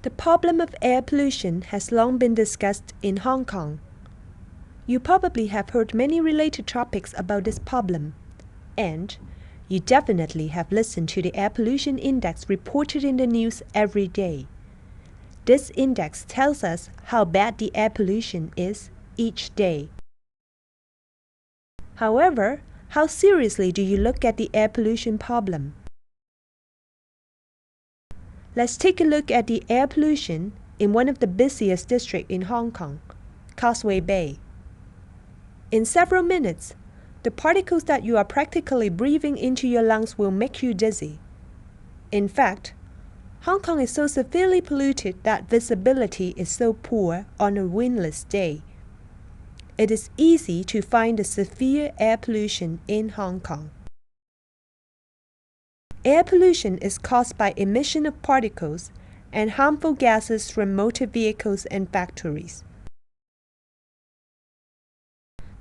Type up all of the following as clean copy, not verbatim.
The problem of air pollution has long been discussed in Hong Kong. You probably have heard many related topics about this problem, and you definitely have listened to the air pollution index reported in the news every day. This index tells us how bad the air pollution is each day. However, how seriously do you look at the air pollution problem? Let's take a look at the air pollution in one of the busiest districts in Hong Kong, Causeway Bay. In several minutes, the particles that you are practically breathing into your lungs will make you dizzy. In fact, Hong Kong is so severely polluted that visibility is so poor on a windless day. It is easy to find the severe air pollution in Hong Kong. Air pollution is caused by emission of particles and harmful gases from motor vehicles and factories.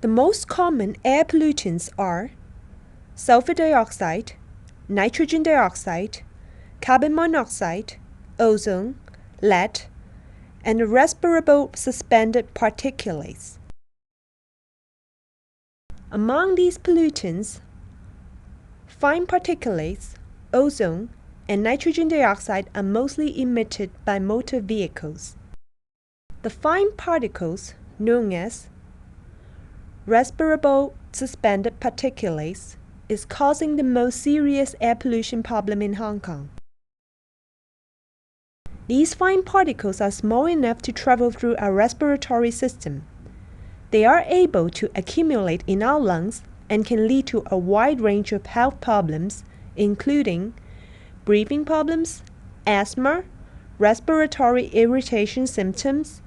The most common air pollutants are sulfur dioxide, nitrogen dioxide, carbon monoxide, ozone, lead, and the respirable suspended particulates. Among these pollutants, fine particulates, ozone, and nitrogen dioxide are mostly emitted by motor vehicles. The fine particles, known as respirable suspended particulates, is causing the most serious air pollution problem in Hong Kong. These fine particles are small enough to travel through our respiratory system. They are able to accumulate in our lungs and can lead to a wide range of health problems, including breathing problems, asthma, respiratory irritation symptoms,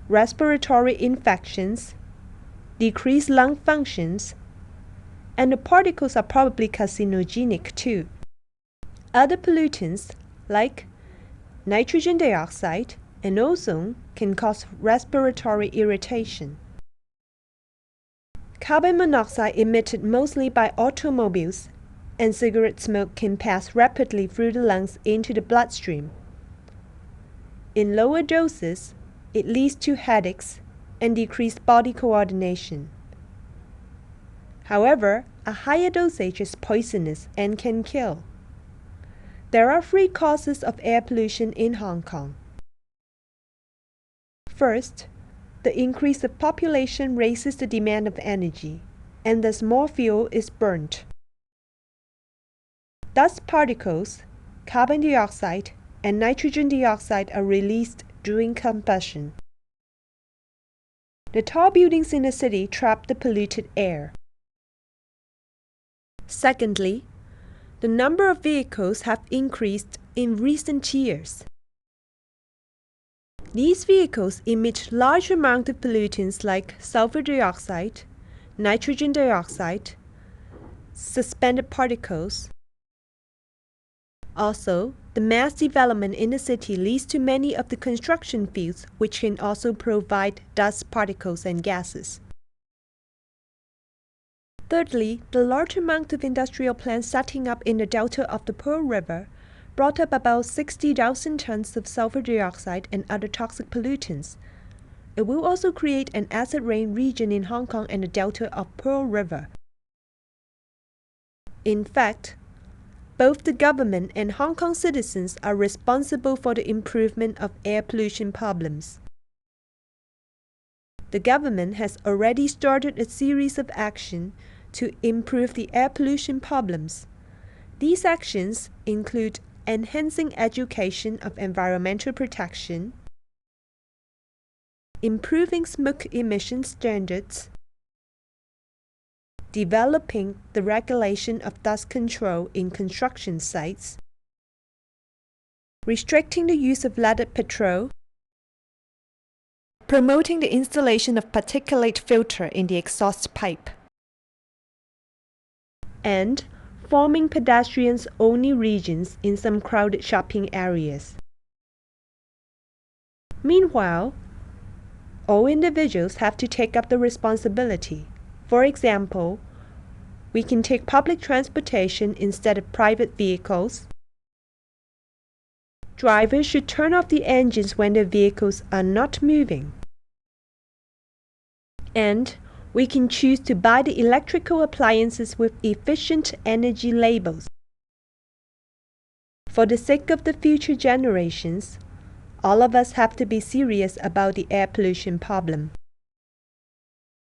respiratory infections, decreased lung functions, and the particles are probably carcinogenic too. Other pollutants like nitrogen dioxide and ozone can cause respiratory irritation. Carbon monoxide emitted mostly by automobiles and cigarette smoke can pass rapidly through the lungs into the bloodstream. In lower doses, it leads to headaches and decreased body coordination. However, a higher dosage is poisonous and can kill. There are 3 causes of air pollution in Hong Kong. First, the increase of population raises the demand of energy, and thus more fuel is burnt. Dust particles, carbon dioxide, and nitrogen dioxide are released during combustion. The tall buildings in the city trap the polluted air. Secondly, the number of vehicles have increased in recent years. These vehicles emit large amounts of pollutants like sulfur dioxide, nitrogen dioxide, suspended particles. Also, the mass development in the city leads to many of the construction fields which can also provide dust particles and gases. Thirdly, the large amount of industrial plants setting up in the delta of the Pearl River brought up about 60,000 tons of sulfur dioxide and other toxic pollutants. It will also create an acid rain region in Hong Kong and the delta of Pearl River. In fact, both the government and Hong Kong citizens are responsible for the improvement of air pollution problems. The government has already started a series of actions to improve the air pollution problems. These actions include enhancing education of environmental protection, improving smoke emission standards, developing the regulation of dust control in construction sites, restricting the use of leaded petrol, promoting the installation of particulate filter in the exhaust pipe, and forming pedestrians-only regions in some crowded shopping areas. Meanwhile, all individuals have to take up the responsibility. For example, we can take public transportation instead of private vehicles, Drivers should turn off the engines when the vehicles are not moving. And we can choose to buy the electrical appliances with efficient energy labels. For the sake of the future generations, all of us have to be serious about the air pollution problem.